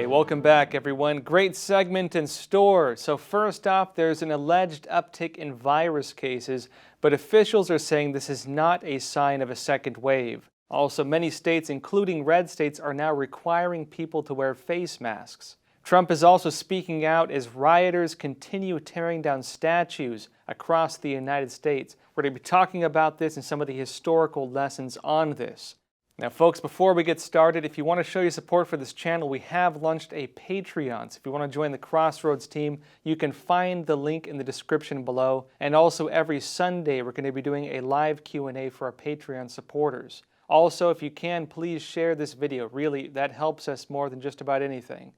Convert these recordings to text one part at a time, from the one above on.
welcome back everyone. Great segment in store. So first off, there's an alleged uptick in virus cases, but officials are saying this is not a sign of a second wave. Also, many states, including red states, are now requiring people to wear face masks. Trump is also speaking out as rioters continue tearing down statues across the United States. We're going to be talking about this and some of the historical lessons on this. Now folks, before we get started, if you want to show your support for this channel, we have launched a Patreon. So if you want to join the Crossroads team, you can find the link in the description below. And also every Sunday, we're going to be doing a live Q&A for our Patreon supporters. Also, if you can, please share this video. Really, that helps us more than just about anything.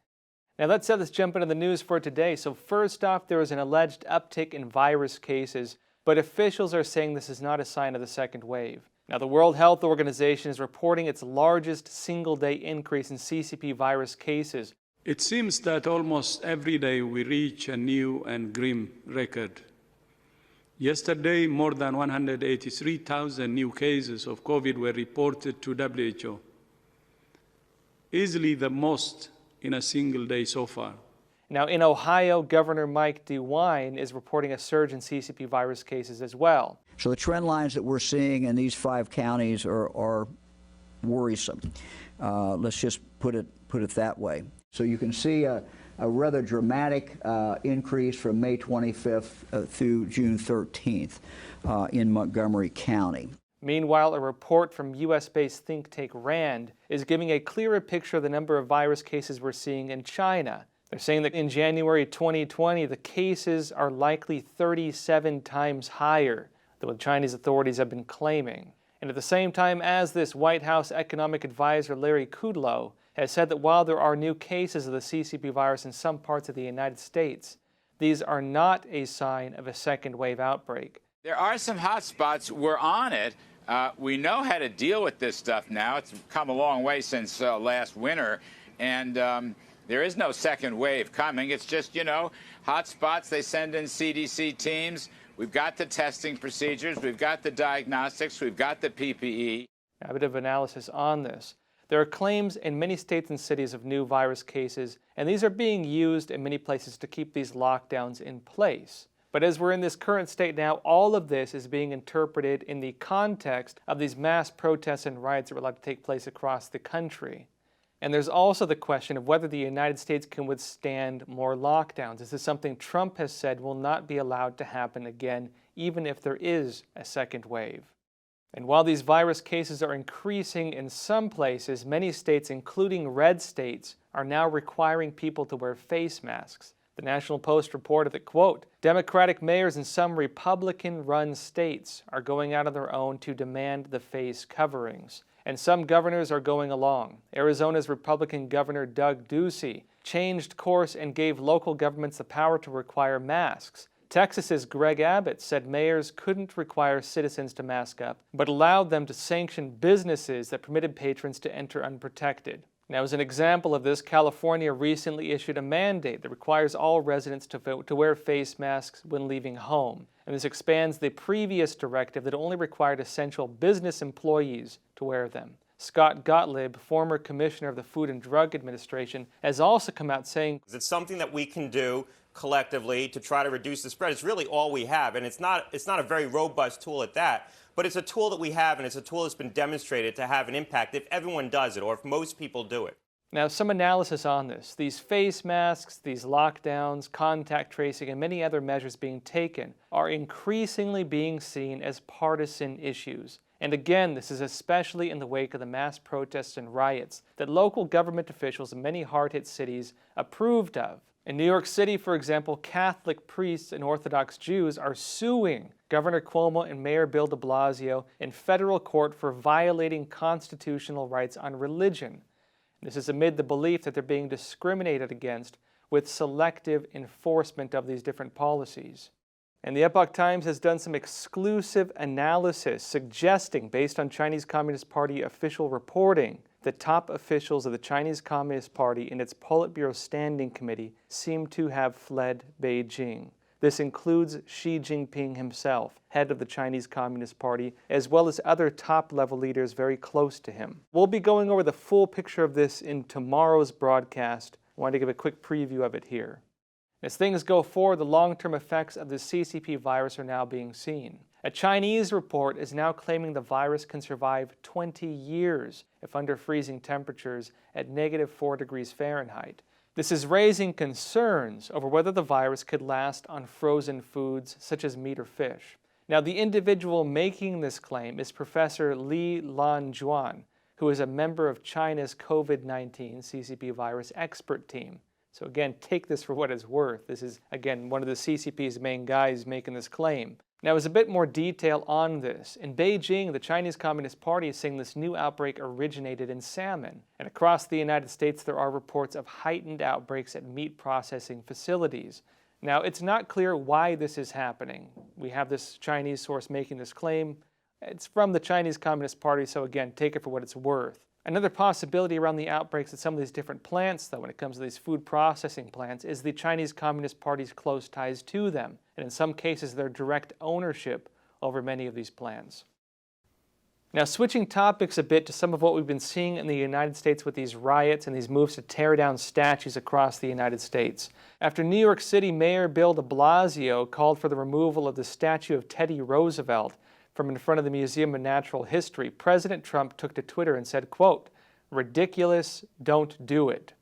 Now let's jump into the news for today. So first off, there is an alleged uptick in virus cases, but officials are saying this is not a sign of the second wave. Now, the World Health Organization is reporting its largest single-day increase in CCP virus cases. It seems that almost every day we reach a new and grim record. Yesterday, more than 183,000 new cases of COVID were reported to WHO, easily the most in a single day so far. Now, in Ohio, Governor Mike DeWine is reporting a surge in CCP virus cases as well. So the trend lines that we're seeing in these 5 counties are worrisome. Let's just put it that way. So you can see a rather dramatic increase from May 25th through June 13th in Montgomery County. Meanwhile, a report from U.S.-based think tank RAND is giving a clearer picture of the number of virus cases we're seeing in China. They're saying that in January 2020, the cases are likely 37 times higher than what Chinese authorities have been claiming. And at the same time as this, White House economic advisor Larry Kudlow has said that while there are new cases of the CCP virus in some parts of the United States, these are not a sign of a second wave outbreak. There are some hot spots. We're on it. We know how to deal with this stuff now. It's come a long way since last winter. And there is no second wave coming. It's just, hot spots. They send in CDC teams. We've got the testing procedures. We've got the diagnostics. We've got the PPE. A bit of analysis on this. There are claims in many states and cities of new virus cases, and these are being used in many places to keep these lockdowns in place. But as we're in this current state now, all of this is being interpreted in the context of these mass protests and riots that are allowed to take place across the country. And there's also the question of whether the United States can withstand more lockdowns. This is something Trump has said will not be allowed to happen again, even if there is a second wave. And while these virus cases are increasing in some places, many states, including red states, are now requiring people to wear face masks. The National Post reported that, quote, Democratic mayors in some Republican-run states are going out on their own to demand the face coverings. And some governors are going along. Arizona's Republican Governor Doug Ducey changed course and gave local governments the power to require masks. Texas's Greg Abbott said mayors couldn't require citizens to mask up, but allowed them to sanction businesses that permitted patrons to enter unprotected. Now, as an example of this, California recently issued a mandate that requires all residents to wear face masks when leaving home. And this expands the previous directive that only required essential business employees to wear them. Scott Gottlieb, former commissioner of the Food and Drug Administration, has also come out saying, it's something that we can do collectively to try to reduce the spread. It's really all we have, and it's not a very robust tool at that, but it's a tool that we have, and it's a tool that's been demonstrated to have an impact if everyone does it or if most people do it. Now, some analysis on this. These face masks, these lockdowns, contact tracing, and many other measures being taken are increasingly being seen as partisan issues. And again, this is especially in the wake of the mass protests and riots that local government officials in many hard-hit cities approved of. In New York City, for example, Catholic priests and Orthodox Jews are suing Governor Cuomo and Mayor Bill de Blasio in federal court for violating constitutional rights on religion. This is amid the belief that they're being discriminated against with selective enforcement of these different policies. And the Epoch Times has done some exclusive analysis suggesting, based on Chinese Communist Party official reporting, that top officials of the Chinese Communist Party and its Politburo Standing Committee seem to have fled Beijing. This includes Xi Jinping himself, head of the Chinese Communist Party, as well as other top-level leaders very close to him. We'll be going over the full picture of this in tomorrow's broadcast. I wanted to give a quick preview of it here. As things go forward, the long-term effects of the CCP virus are now being seen. A Chinese report is now claiming the virus can survive 20 years if under freezing temperatures at -4 degrees Fahrenheit. This is raising concerns over whether the virus could last on frozen foods such as meat or fish. Now, the individual making this claim is Professor Li Lanjuan, who is a member of China's COVID-19 CCP virus expert team. So again, take this for what it's worth. This is, again, one of the CCP's main guys making this claim. Now, as a bit more detail on this, in Beijing, the Chinese Communist Party is saying this new outbreak originated in salmon. And across the United States, there are reports of heightened outbreaks at meat processing facilities. Now, it's not clear why this is happening. We have this Chinese source making this claim. It's from the Chinese Communist Party, so again, take it for what it's worth. Another possibility around the outbreaks at some of these different plants, though, when it comes to these food processing plants, is the Chinese Communist Party's close ties to them, and in some cases their direct ownership over many of these plants. Now, switching topics a bit to some of what we've been seeing in the United States with these riots and these moves to tear down statues across the United States. After New York City Mayor Bill de Blasio called for the removal of the statue of Teddy Roosevelt from in front of the Museum of Natural History, President Trump took to Twitter and said, quote, "Ridiculous, don't do it."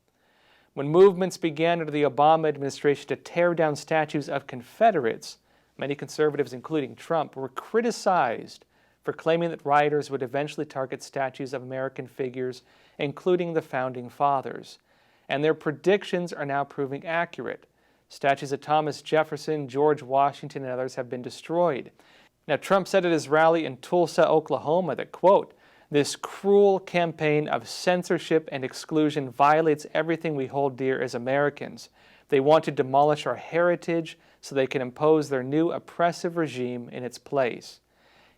When movements began under the Obama administration to tear down statues of Confederates, many conservatives, including Trump, were criticized for claiming that rioters would eventually target statues of American figures, including the Founding Fathers. And their predictions are now proving accurate. Statues of Thomas Jefferson, George Washington, and others have been destroyed. Now, Trump said at his rally in Tulsa, Oklahoma that, quote, "This cruel campaign of censorship and exclusion violates everything we hold dear as Americans. They want to demolish our heritage so they can impose their new oppressive regime in its place."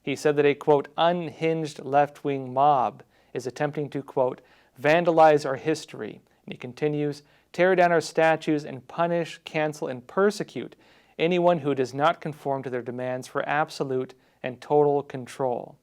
He said that a, quote, "unhinged left-wing mob is attempting to, quote, vandalize our history." And he continues, "tear down our statues and punish, cancel, and persecute anyone who does not conform to their demands for absolute and total control."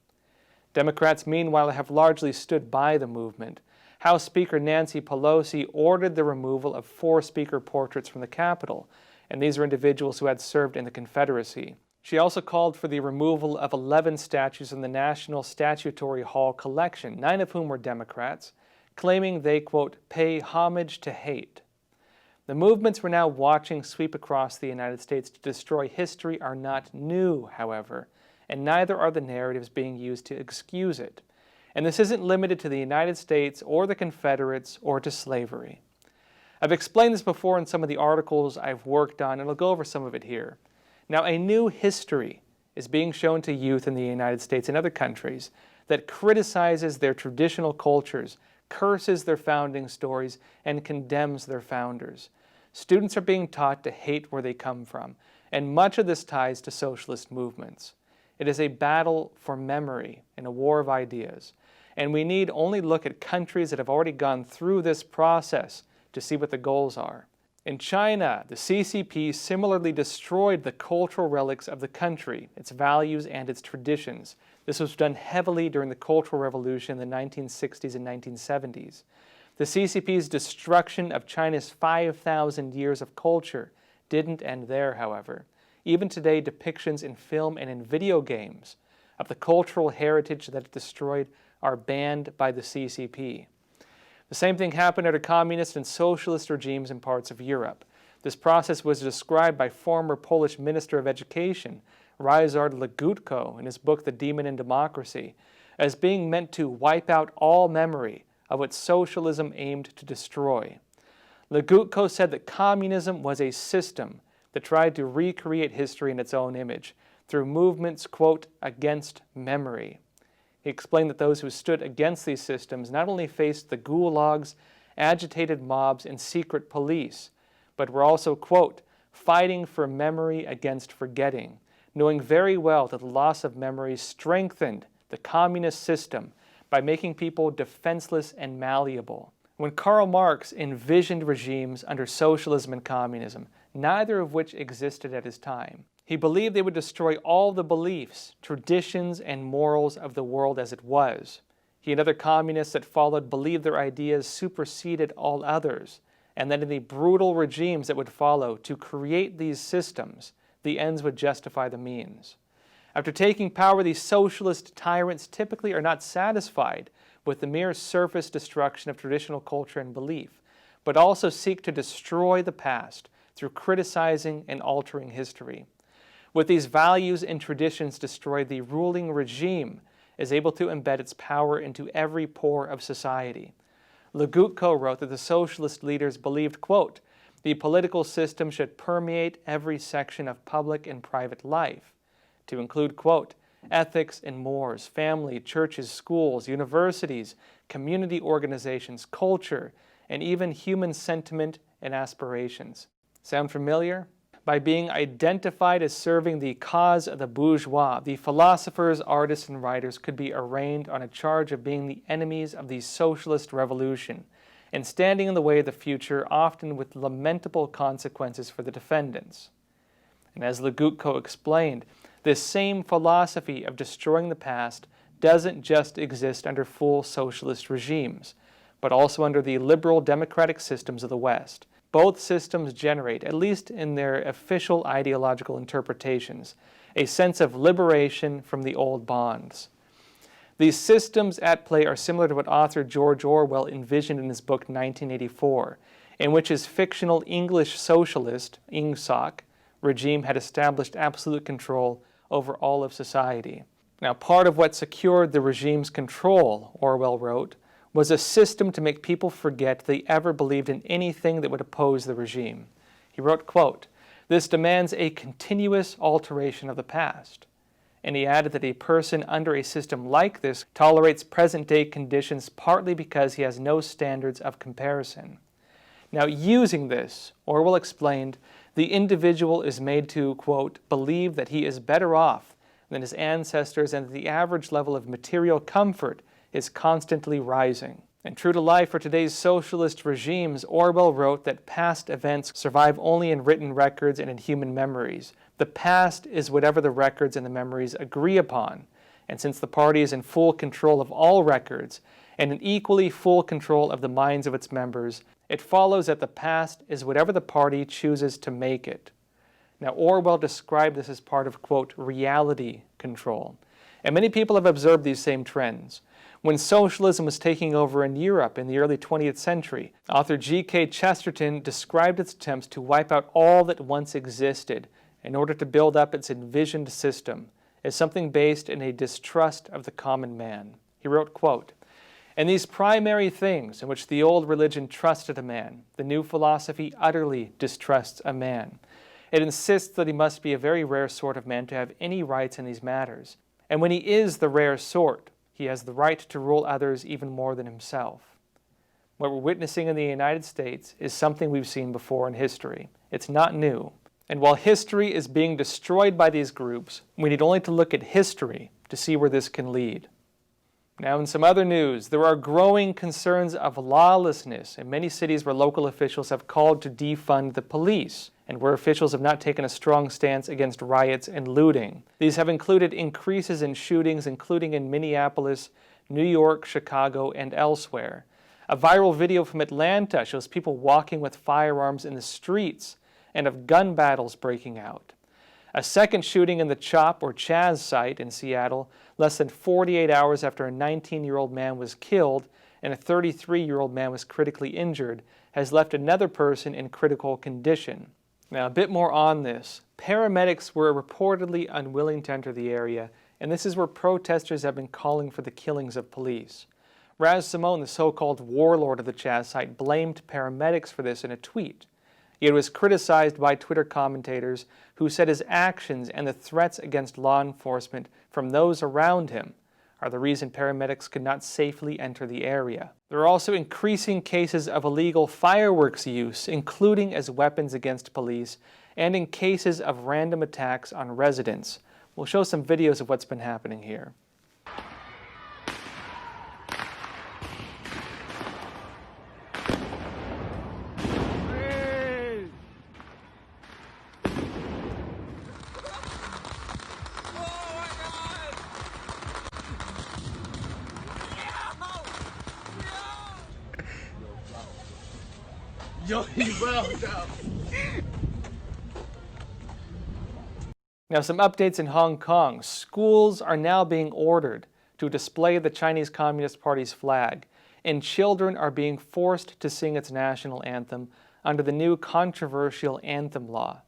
Democrats, meanwhile, have largely stood by the movement. House Speaker Nancy Pelosi ordered the removal of 4 speaker portraits from the Capitol, and these are individuals who had served in the Confederacy. She also called for the removal of 11 statues in the National Statuary Hall collection, 9 of whom were Democrats, claiming they, quote, "pay homage to hate." The movements we're now watching sweep across the United States to destroy history are not new, however, and neither are the narratives being used to excuse it. And this isn't limited to the United States or the Confederates or to slavery. I've explained this before in some of the articles I've worked on, and I'll go over some of it here. Now, a new history is being shown to youth in the United States and other countries that criticizes their traditional cultures, curses their founding stories, and condemns their founders. Students are being taught to hate where they come from, and much of this ties to socialist movements. It is a battle for memory and a war of ideas, and we need only look at countries that have already gone through this process to see what the goals are. In China, the CCP similarly destroyed the cultural relics of the country, its values and its traditions. This was done heavily during the Cultural Revolution in the 1960s and 1970s. The CCP's destruction of China's 5,000 years of culture didn't end there, however. Even today, depictions in film and in video games of the cultural heritage that it destroyed are banned by the CCP. The same thing happened under communist and socialist regimes in parts of Europe. This process was described by former Polish Minister of Education, Ryszard Legutko, in his book The Demon in Democracy, as being meant to wipe out all memory of what socialism aimed to destroy. Legutko said that communism was a system that tried to recreate history in its own image through movements, quote, against memory. He explained that those who stood against these systems not only faced the gulags, agitated mobs, and secret police, but were also, quote, fighting for memory against forgetting, knowing very well that the loss of memory strengthened the communist system by making people defenseless and malleable. When Karl Marx envisioned regimes under socialism and communism, neither of which existed at his time, he believed they would destroy all the beliefs, traditions, and morals of the world as it was. He and other communists that followed believed their ideas superseded all others, and that in the brutal regimes that would follow to create these systems, the ends would justify the means. After taking power, these socialist tyrants typically are not satisfied with the mere surface destruction of traditional culture and belief, but also seek to destroy the past through criticizing and altering history. With these values and traditions destroyed, the ruling regime is able to embed its power into every pore of society. Legutko wrote that the socialist leaders believed, quote, the political system should permeate every section of public and private life, to include, quote, ethics and mores, family, churches, schools, universities, community organizations, culture, and even human sentiment and aspirations. Sound familiar? By being identified as serving the cause of the bourgeois, the philosophers, artists, and writers could be arraigned on a charge of being the enemies of the socialist revolution and standing in the way of the future, often with lamentable consequences for the defendants. And as Legutko explained, this same philosophy of destroying the past doesn't just exist under full socialist regimes, but also under the liberal democratic systems of the West. Both systems generate, at least in their official ideological interpretations, a sense of liberation from the old bonds. These systems at play are similar to what author George Orwell envisioned in his book 1984, in which his fictional English socialist, Ingsoc, regime had established absolute control over all of society. Now, part of what secured the regime's control, Orwell wrote, was a system to make people forget they ever believed in anything that would oppose the regime. He wrote, quote, this demands a continuous alteration of the past. And he added that a person under a system like this tolerates present-day conditions partly because he has no standards of comparison. Now, using this, Orwell explained, the individual is made to, quote, believe that he is better off than his ancestors and that the average level of material comfort is constantly rising. And true to life for today's socialist regimes, Orwell wrote that past events survive only in written records and in human memories. The past is whatever the records and the memories agree upon. And since the party is in full control of all records and in equally full control of the minds of its members, it follows that the past is whatever the party chooses to make it. Now, Orwell described this as part of, quote, reality control. And many people have observed these same trends. When socialism was taking over in Europe in the early 20th century, author G.K. Chesterton described its attempts to wipe out all that once existed in order to build up its envisioned system as something based in a distrust of the common man. He wrote, quote, "And these primary things in which the old religion trusted a man, the new philosophy utterly distrusts a man. It insists that he must be a very rare sort of man to have any rights in these matters. And when he is the rare sort, he has the right to rule others even more than himself." What we're witnessing in the United States is something we've seen before in history. It's not new. And while history is being destroyed by these groups, we need only to look at history to see where this can lead. Now, in some other news, there are growing concerns of lawlessness in many cities where local officials have called to defund the police, and where officials have not taken a strong stance against riots and looting. These have included increases in shootings, including in Minneapolis, New York, Chicago, and elsewhere. A viral video from Atlanta shows people walking with firearms in the streets and of gun battles breaking out. A second shooting in the CHOP or Chaz site in Seattle, less than 48 hours after a 19-year-old man was killed and a 33-year-old man was critically injured, has left another person in critical condition. Now, a bit more on this. Paramedics were reportedly unwilling to enter the area, and this is where protesters have been calling for the killings of police. Raz Simone, the so-called warlord of the Chaz site, blamed paramedics for this in a tweet. Yet it was criticized by Twitter commentators who said his actions and the threats against law enforcement from those around him are the reason paramedics could not safely enter the area. There are also increasing cases of illegal fireworks use, including as weapons against police, and in cases of random attacks on residents. We'll show some videos of what's been happening here. Now, some updates in Hong Kong. Schools are now being ordered to display the Chinese Communist Party's flag, and children are being forced to sing its national anthem under the new controversial anthem law.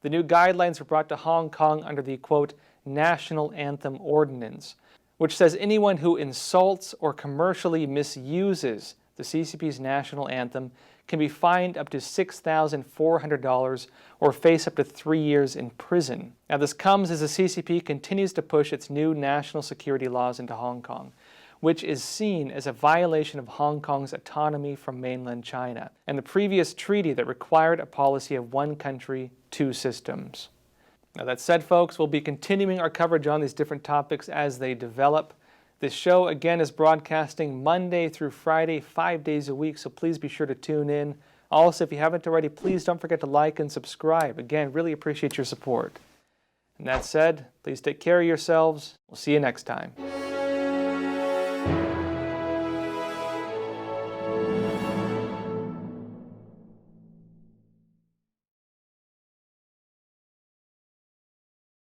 The new guidelines were brought to Hong Kong under the, quote, National Anthem Ordinance, which says anyone who insults or commercially misuses the CCP's national anthem can be fined up to $6,400 or face up to 3 years in prison. Now, this comes as the CCP continues to push its new national security laws into Hong Kong, which is seen as a violation of Hong Kong's autonomy from mainland China and the previous treaty that required a policy of one country, two systems. Now, that said, folks, we'll be continuing our coverage on these different topics as they develop. This show, again, is broadcasting Monday through Friday, 5 days a week, so please be sure to tune in. Also, if you haven't already, please don't forget to like and subscribe. Again, really appreciate your support. And that said, please take care of yourselves. We'll see you next time.